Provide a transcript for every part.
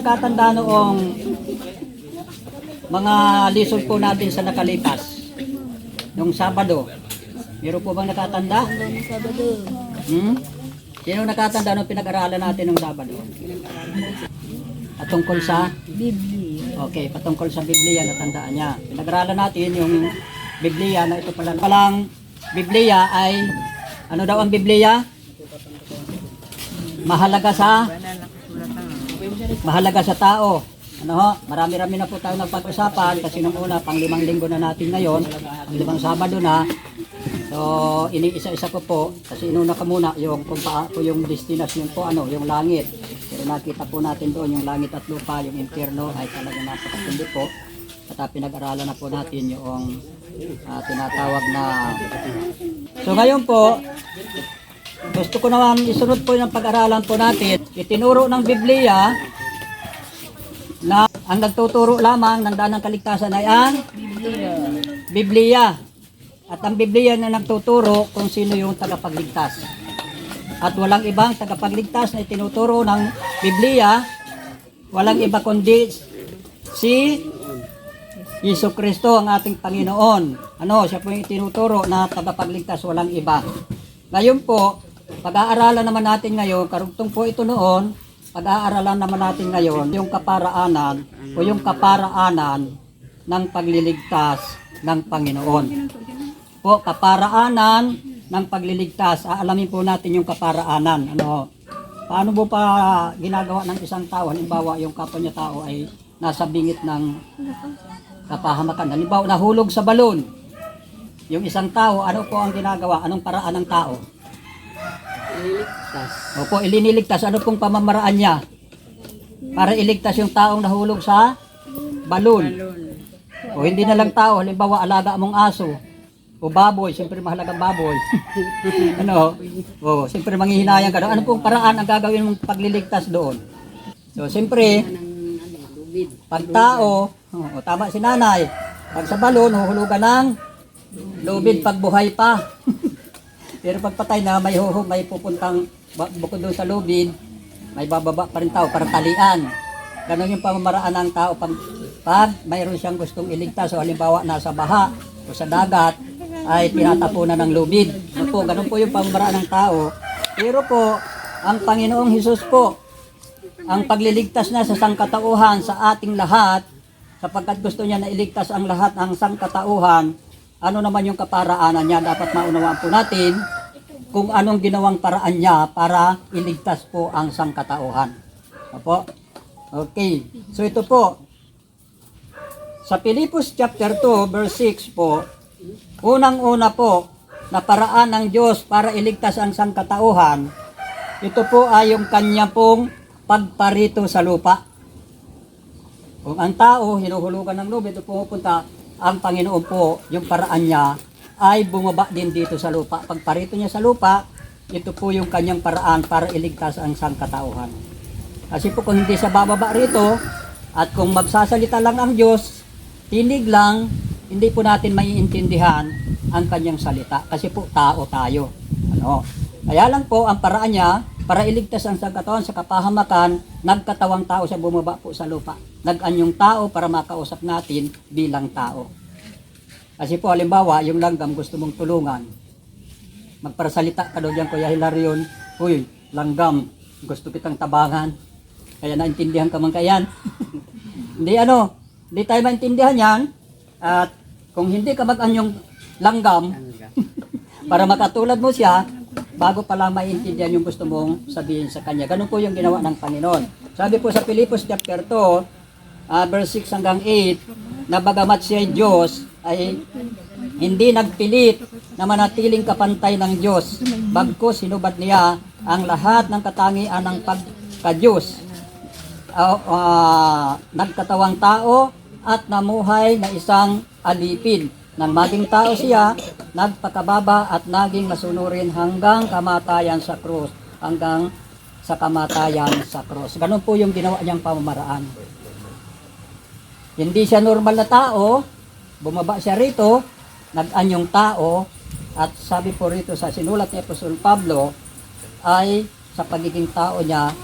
nakatanda noong mga lesson po natin sa nakalipas? Nung Sabado. Meron po bang nakatanda? Sino nakatanda nung pinag-aralan natin nung Sabado? Patungkol sa? Biblia. Okay, patungkol sa Biblia, natandaan niya. Pinag-aralan natin yung Biblia na ito palang Biblia ay, ano daw ang Biblia? Mahalaga sa tao. Ano ho? Marami-rami na po tayo nagpag-usapan kasi nung una, pang 5 linggo na natin ngayon, ang 5 Sabado na. So, iniisa-isa ko po kasi inuna ka muna yung kung paano yung destinasyon po, ano, yung langit. Pero nakita po natin doon yung langit at lupa, yung impyerno ay talaga napakatindi po. At pinag-aralan na po natin yung tinatawag na. So ngayon po, gusto ko naman isunod po yung pag-aralan po natin. Itinuro ng Biblia na ang nagtuturo lamang ng daan ng kaligtasan ay ang Biblia. At ang Biblia na nagtuturo kung sino yung tagapagligtas. At walang ibang tagapagligtas na itinuturo ng Biblia, walang iba kundi si Jesucristo, ang ating Panginoon. Ano, siya po yung itinuturo na tagapagligtas, walang iba. Ngayon po, pag-aaralan naman natin ngayon, karugtong po ito noon, pag-aaralan naman natin ngayon yung kaparaanan o yung kaparaanan ng pagliligtas ng Panginoon. Po, kaparaanan ng pagliligtas. Aalamin po natin yung kaparaanan. Ano, paano po pa ginagawa ng isang tao? Halimbawa, yung kapwa niya tao ay nasa bingit ng kapahamakan. Halimbawa, nahulog sa balon. Yung isang tao, ano po ang ginagawa? Anong paraan ng tao? Ililigtas. Opo, iliniligtas. Ano pong pamamaraan niya? Para iligtas yung taong nahulog sa balon. O hindi na lang tao, halimbawa alaga mong aso o baboy, siyempre mahalagang baboy. Ano? O, siyempre manghihinayang ka. Ano pong paraan ang gagawin mong pagliligtas doon? So, siyempre, pag tao, tama si nanay, pag sa balon, huhulugan ng lubid pag buhay pa. Pero pag patay na, may pupuntang bukod doon sa lubid, may bababa pa rin tao para talian. Ganon yung pamamaraan ng tao pag mayroon siyang gustong iligtas. So halimbawa nasa baha o sa dagat ay tinatapunan ng lubid. Ganon po yung pamamaraan ng tao. Pero po, ang Panginoong Hesus po, ang pagliligtas na sa sangkatauhan sa ating lahat, sapagkat gusto niya na iligtas ang lahat ng sangkatauhan, ano naman yung kaparaanan niya? Dapat maunawaan po natin kung anong ginawang paraan niya para iligtas po ang sangkatauhan. Opo? Okay. So ito po, sa Pilipos chapter 2, verse 6 po, unang-una po, na paraan ng Diyos para iligtas ang sangkatauhan, ito po ay yung kanya pong pagparito sa lupa. Kung ang tao, hinuhulugan ng lubid, ito pupunta, ang Panginoon po, yung paraan niya, ay bumaba din dito sa lupa. Pagparito niya sa lupa, ito po yung kanyang paraan para iligtas ang sangkatauhan. Kasi po kung hindi siya bababa rito, at kung magsasalita lang ang Diyos, tinig lang, hindi po natin maiintindihan ang kanyang salita. Kasi po tao tayo. Ano? Kaya lang po, ang paraan niya, para iligtas ang sangkatauhan sa kapahamakan, nagkatawang tao siya bumaba po sa lupa. Nag-anyong tao para makausap natin bilang tao. Kasi po, halimbawa, yung langgam gusto mong tulungan. Magparasalita ka daw dyan, Kuya Hilarion, "Uy, langgam, gusto kitang tabangan." Kaya naintindihan ka man kayan. Hindi tayo maintindihan yan. At kung hindi ka mag-anyong langgam, para makatulad mo siya, bago pa lang maintindihan yung gusto mong sabihin sa kanya. Ganun po yung ginawa ng Panginoon. Sabi po sa Pilipos chapter 2, verse 6 hanggang 8, na bagamat siya Diyos, ay hindi nagpilit na manatiling kapantay ng Diyos. Bagkus sinubad niya ang lahat ng katangian ng pagka-Diyos. Nagkatawang tao at namuhay na isang alipin. Nang maging tao siya, nagpakababa at naging masunurin hanggang kamatayan sa krus. Hanggang sa kamatayan sa krus. Ganun po yung ginawa niyang pamamaraan. Hindi siya normal na tao, bumaba siya rito, nag-anyong tao, at sabi po rito sa sinulat ni Apostol Pablo, ay sa pagiging tao niya,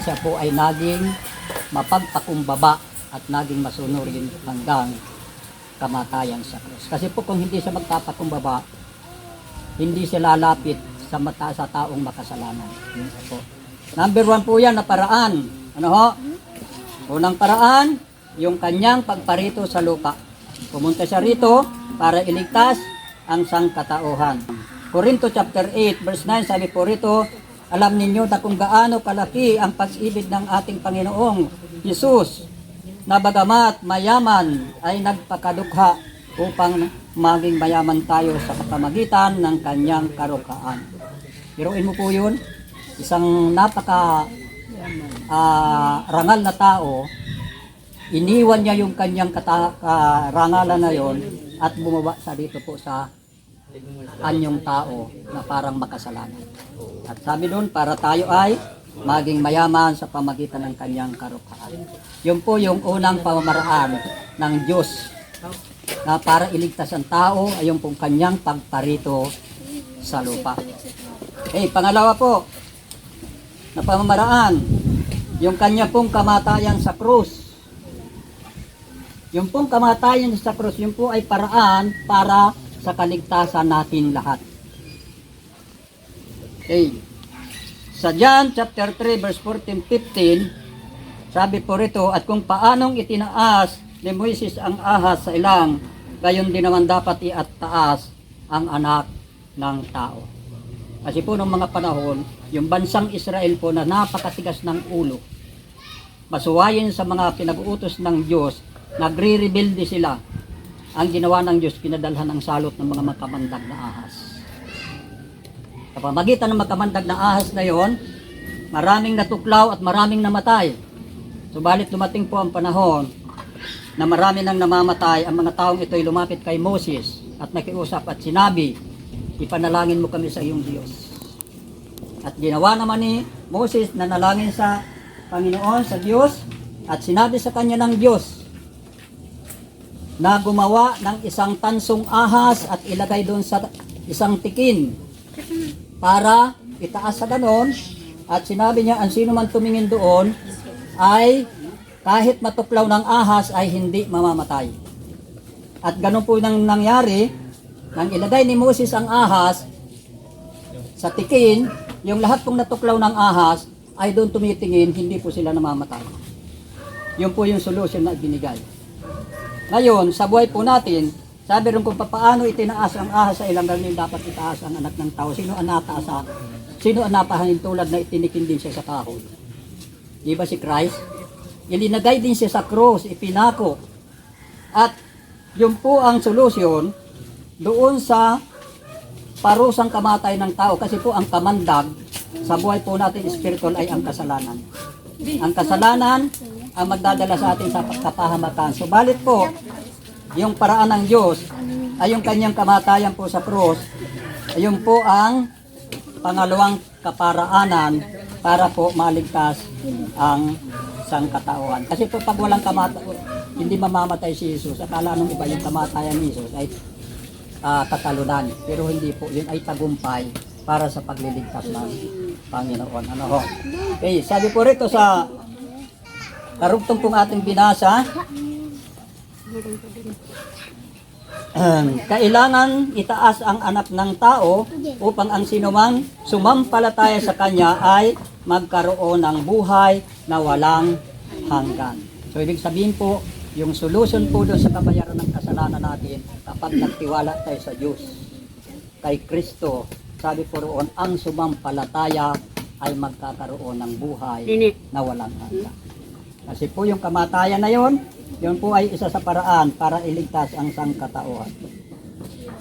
siya po ay naging mapagpakumbaba at naging masunurin hanggang kamatayan sa krus. Kasi po kung hindi siya magpapakumbaba, hindi siya lalapit sa taong makasalanan. Yun po. Number 1 po yan na paraan. Ano ho? Unang paraan, yung kanyang pagparito sa lupa. Pumunta siya rito para iligtas ang sangkatauhan. Korinto chapter 8 verse 9 sabi po rito, alam ninyo na kung gaano kalaki ang pag-ibig ng ating Panginoong Jesus na bagamat mayaman ay nagpakadukha upang maging mayaman tayo sa kapamagitan ng kanyang karukhaan. Biruin mo po yun, isang napaka rangal na tao, iniwan niya yung kanyang karangalan na yon at bumaba sa dito po sa anyong tao na parang makasalanan. At sabi doon, para tayo ay maging mayaman sa pamagitan ng kanyang karukhaan. Yun po yung unang pamamaraan ng Diyos na para iligtas ang tao ay yung pong kanyang pagparito sa lupa. Pangalawa po, na pamamaraan, yung kanya pong kamatayan sa krus. Yung pong kamatayan sa krus, yun po ay paraan para sa kaligtasan natin lahat. Sa John chapter 3 verse 14-15, sabi po rito, at kung paanong itinaas ni Moises ang ahas sa ilang, gayon din naman dapat iataas ang anak ng tao. Kasi po noong mga panahon, yung bansang Israel po na napakatigas ng ulo, masuwayin sa mga pinag-uutos ng Diyos, nagre-rebelde sila. Ang ginawa ng Diyos, pinadalhan ng salot ng mga makamandag na ahas. Sa pamagitan ng makamandag na ahas na yon, maraming natuklaw at maraming namatay. Subalit dumating po ang panahon na marami nang namamatay. Ang mga taong ito ay lumapit kay Moses at nakiusap at sinabi, ipanalangin mo kami sa iyong Diyos. At ginawa naman ni Moses na nalangin sa Panginoon, sa Diyos, at sinabi sa kanya ng Diyos na gumawa ng isang tansong ahas at ilagay doon sa isang tikin para itaas sa ganon. At sinabi niya, ang sino man tumingin doon ay kahit matuklaw ng ahas ay hindi mamamatay. At ganon po nang nangyari, nang ilagay ni Moses ang ahas sa tikin, yung lahat pong natuklaw ng ahas ay doon tumitingin, hindi po sila namamatay. Yun po yung solution na binigay. Ngayon, sa buhay po natin, sabi rin kung paano itinaas ang ahas sa ilang galing, dapat itaas ang anak ng tao. Sino ang nataasan? Sino ang napahanin tulad na itinikin din siya sa kahoy? Di ba si Christ? Ilinagay din siya sa cross, ipinako. At yun po ang solusyon doon sa parusang kamatay ng tao. Kasi po ang kamandag sa buhay po natin spiritual ay ang kasalanan. Ang kasalanan ang magdadala sa atin sa kapahamakan. Subalit po, yung paraan ng Diyos ay yung kanyang kamatayan po sa krus, ayun po ang pangalawang kaparaanan para po maligtas ang sangkatauhan. Kasi po pag walang hindi mamamatay si Jesus, akala nung iba yung kamatayan ni Jesus ay katalunan. Pero hindi po, yun ay tagumpay para sa pagliligtas ng Panginoon. Ano ho? Okay, sabi po rito sa karugtong pong ating binasa, kailangan itaas ang anak ng tao upang ang sinumang sumampalataya sa kanya ay magkaroon ng buhay na walang hanggan. So ibig sabihin po, yung solution po doon sa kabayaran ng kasalanan natin kapag nagtiwala tayo sa Diyos, kay Kristo, sabi po roon, ang sumampalataya ay magkakaroon ng buhay na walang hanggan. Kasi po yung kamatayan na yon, yun po ay isa sa paraan para iligtas ang sangkatauhan.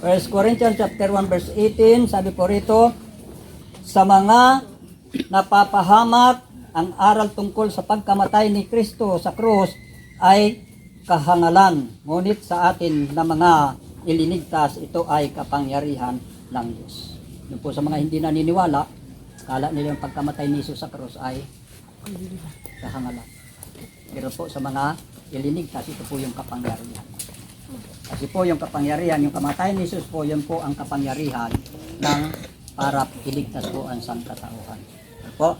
1 Corinthians chapter 1 verse 18, sabi po rito, sa mga napapahamak, ang aral tungkol sa pagkamatay ni Kristo sa krus ay kahangalan. Ngunit sa atin na mga ilinigtas, ito ay kapangyarihan ng Diyos. Yun po sa mga hindi naniniwala, kala nila yung pagkamatay ni Jesus sa krus ay kahangalan. Pero po sa mga ilinigtas, ito po yung kapangyarihan. Kasi po yung kapangyarihan, yung kamatayan ni Jesus po, yun po ang kapangyarihan ng para iligtas po ang sangkatauhan. Po.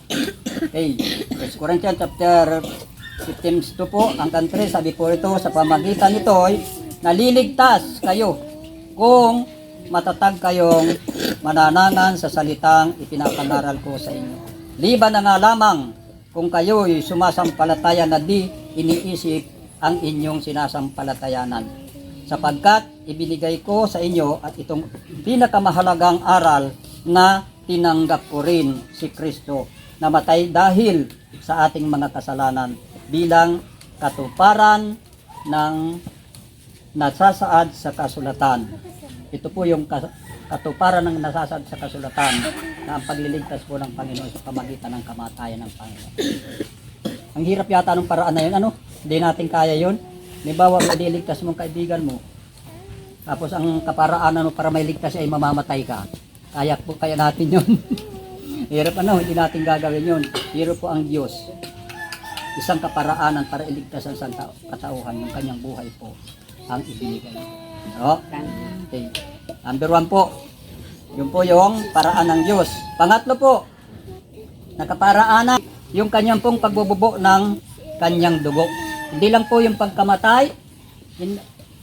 Okay, 1 Corinthians chapter Times 2 po, hanggang 3, sabi po ito, sa pamagitan nito ay naliligtas kayo kung matatag kayong mananangan sa salitang ipinapangaral ko sa inyo. Liban na nga lamang kung kayo'y sumasampalataya na di iniisip ang inyong sinasampalatayanan. Sapagkat ibinigay ko sa inyo at itong pinakamahalagang aral na tinanggap ko rin si Kristo, namatay dahil sa ating mga kasalanan bilang katuparan ng nasasaad sa kasulatan. Ito po yung katuparan ng nasasaad sa kasulatan na ang pagliligtas po ng Panginoon sa pamagitan ng kamatayan ng Panginoon. Ang hirap yata ng paraan na yun, ano? Hindi natin kaya yun. Halimbawa, maliligtas mong kaibigan mo. Tapos ang kaparaanan mo para may ligtas ay mamamatay ka. Kaya natin yun. Hirap hindi natin gagawin yun. Hirap po ang Diyos. Isang kaparaanan para iligtas ang isang katauhan, yung kanyang buhay po ang ibinigay. So, okay. Number 1 po, yun po yung paraan ng Diyos. Pangatlo po, nakaparaanan yung kanyang pong pagbububo ng kanyang dugo. Hindi lang po yung pagkamatay,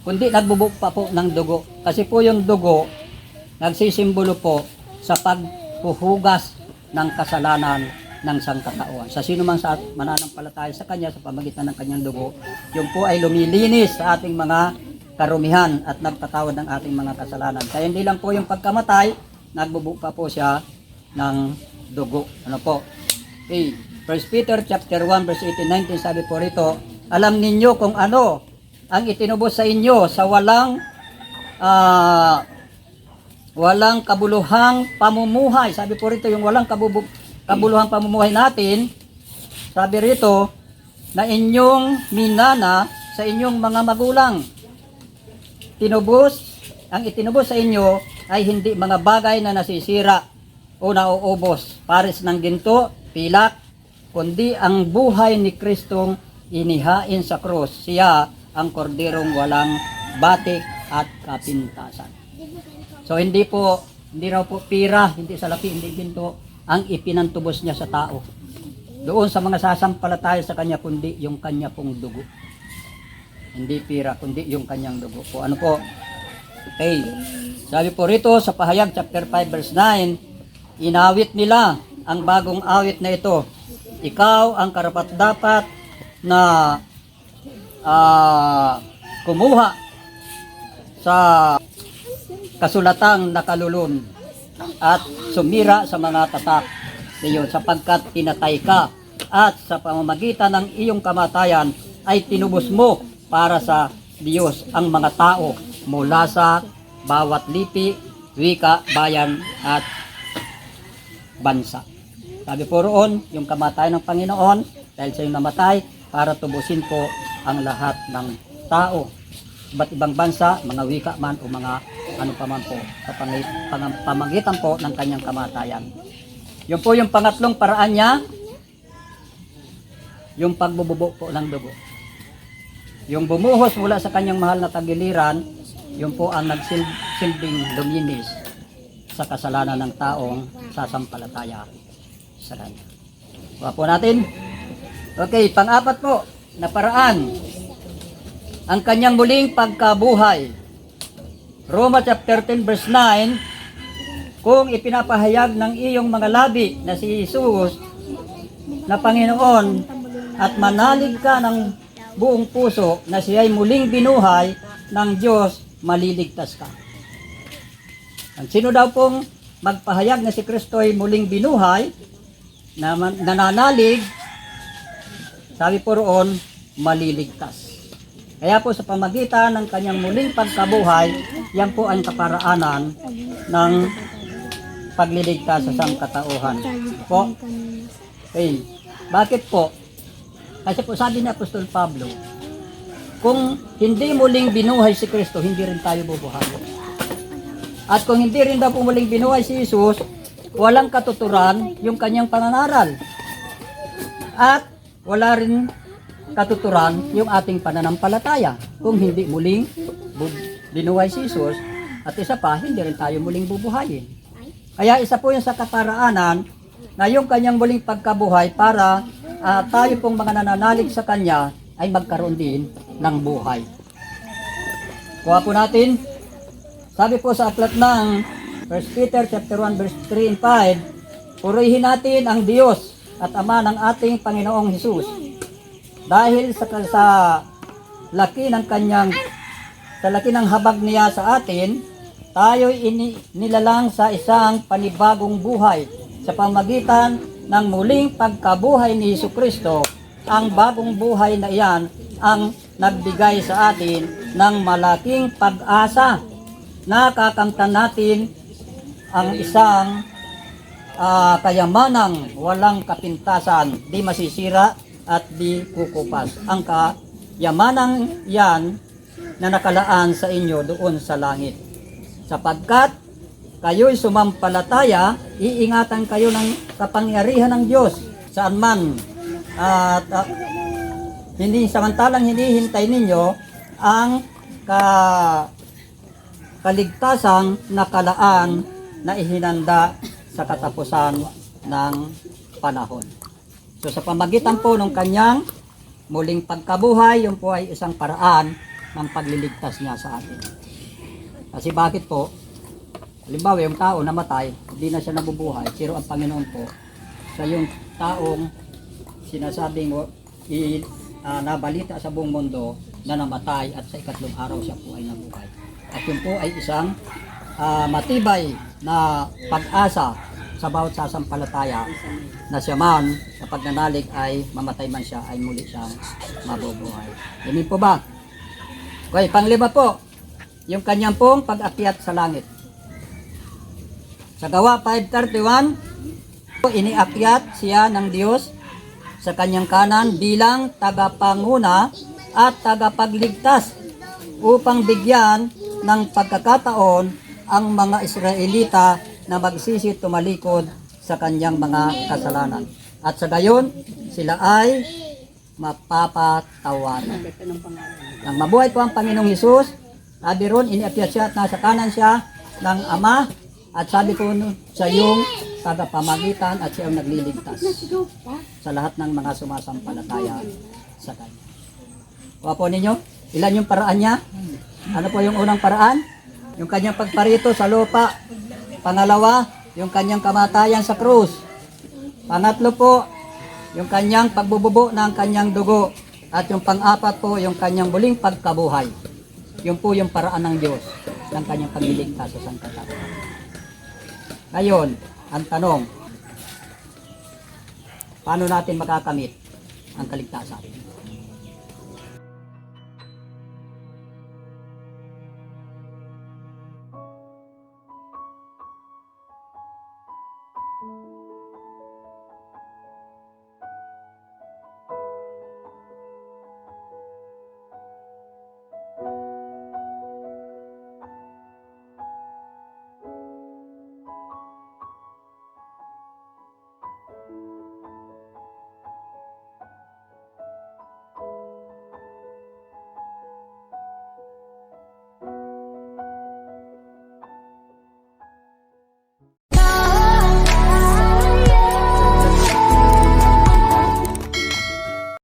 kundi nagbubuo pa po ng dugo. Kasi po yung dugo, nagsisimbolo po sa paghuhugas ng kasalanan ng sangkatauhan. Sa sino man sa mananampalataya sa Kanya sa pamagitan ng Kanyang dugo, yun po ay lumilinis sa ating mga karumihan at nagpatawad ng ating mga kasalanan. Kaya hindi lang po yung pagkamatay, nagbubuo pa po siya ng dugo. Ano po? Okay. 1 Peter chapter 1 verse 18-19 sabi po rito, alam ninyo kung ano ang itinubos sa inyo sa walang kabuluhang pamumuhay. Sabi po rito yung walang kabuluhang pamumuhay natin, sabi rito na inyong minana sa inyong mga magulang. Ang itinubos sa inyo ay hindi mga bagay na nasisira o nauubos, pares ng ginto, pilak, kundi ang buhay ni Kristong inihain sa krus. Siya ang korderong walang batik at kapintasan. So hindi raw po pira, hindi salapi, hindi ginto ang ipinantubos niya sa tao. Doon sa mga sasampalataya sa kanya, kundi yung kanya pong dugo. Hindi pira, kundi yung kanyang dugo po. Ano po? Okay. Sabi po rito sa Pahayag chapter 5 verse 9, inawit nila ang bagong awit na ito. Ikaw ang karapat-dapat na kumuha sa kasulatang nakalulun at sumira sa mga tatak niyon sapagkat pinatay ka at sa pamamagitan ng iyong kamatayan ay tinubos mo para sa Diyos ang mga tao mula sa bawat lipi, wika, bayan at bansa. Sabi po roon, yung kamatayan ng Panginoon dahil sa yung namatay para tubusin po ang lahat ng tao, iba't ibang bansa, mga wika man o mga ano pa man po sa pamagitan po ng kanyang kamatayan. Yun po yung pangatlong paraan niya, yung pagbububo po ng dugo. Yung bumuhos mula sa kanyang mahal na tagiliran, yun po ang nagsilbing luminis sa kasalanan ng taong sasampalataya sa kanya. Kuha po natin. Okay, pang-apat po na paraan, ang kanyang muling pagkabuhay. Roma chapter 10 verse 9, kung ipinapahayag ng iyong mga labi na si Jesus na Panginoon at manalig ka ng buong puso na siya'y muling binuhay ng Diyos, maliligtas ka. Ang sino daw pong magpahayag na si Kristo ay muling binuhay, na nananalig, sabi po roon, maliligtas. Kaya po sa pamagitan ng kanyang muling pagkabuhay, yan po ang kaparaanan ng pagliligtas sa sangkatauhan. Po? Okay. Bakit po? Kasi po sabi ni Apostol Pablo, kung hindi muling binuhay si Kristo, hindi rin tayo bubuhay. At kung hindi rin daw po muling binuhay si Jesus, walang katuturan yung kanyang pananaral. At wala rin katuturan yung ating pananampalataya kung hindi muling binuhay si Jesus, at isa pa, hindi rin tayo muling bubuhayin. Kaya isa po yung sa kaparaanan na yung kanyang muling pagkabuhay para tayo pong mga nananalig sa Kanya ay magkaroon din ng buhay. Kuha po natin, sabi po sa aklat ng 1 Peter chapter 1 verse 3 and 5, purihin natin ang Diyos at Ama ng ating Panginoong Hesus. Dahil sa laki ng kanyang sa laki ng habag niya sa atin, tayo'y nilalang sa isang panibagong buhay sa pamagitan ng muling pagkabuhay ni Jesucristo. Ang bagong buhay na iyan ang nagbigay sa atin ng malaking pag-asa. Nakakamtan natin ang isang kayamanang walang kapintasan, di masisira at di kukupas. Ang kayamanang yan na nakalaan sa inyo doon sa langit. Sapagkat kayo'y sumampalataya, iingatan kayo ng kapangyarihan ng Diyos saan man. At hindi samantalang hinihintay ninyo ang kaligtasang nakalaan na ihinanda sa katapusan ng panahon. So sa pamagitan po ng kanyang muling pagkabuhay, yun po ay isang paraan ng pagliligtas niya sa atin. Kasi bakit po? Halimbawa, yung tao namatay, hindi na siya nabubuhay, pero ang Panginoon po, sa yung taong sinasabing nabalita sa buong mundo na namatay at sa ikatlong araw siya po ay nabuhay. At yun po ay isang matibay na pag-asa sa bawat sasampalataya na siya man sa pagnanalig ay mamatay man siya ay muli siyang mabubuhay. Hindi po ba? Okay, panglima po, yung kanyang pong pag-akyat sa langit. Sa Gawa 5:31, iniakyat siya ng Diyos sa kanyang kanan bilang tagapanguna at tagapagligtas upang bigyan ng pagkakataon ang mga Israelita na magsisi tumalikod sa kanyang mga kasalanan. At sa gayon, sila ay mapapatawaran. Nang mabuhay po ang Panginoong Hesus, sabi ron, iniakyat siya at nasa kanan siya ng Ama, at sabi ko sa iyong tagapamagitan at siya ang nagliligtas sa lahat ng mga sumasampalataya sa Kanya. Kuha po ninyo, ilan yung paraan niya? Ano po yung unang paraan? Yung kanyang pagparito sa lupa. Pangalawa, yung kanyang kamatayan sa krus. Pangatlo po, yung kanyang pagbububo ng kanyang dugo. At yung pang-apat po, yung kanyang muling pagkabuhay. Yun po yung paraan ng Diyos ng kanyang pagliligtas sa sangkatauhan. Ngayon, ang tanong, paano natin makakamit ang kaligtasan?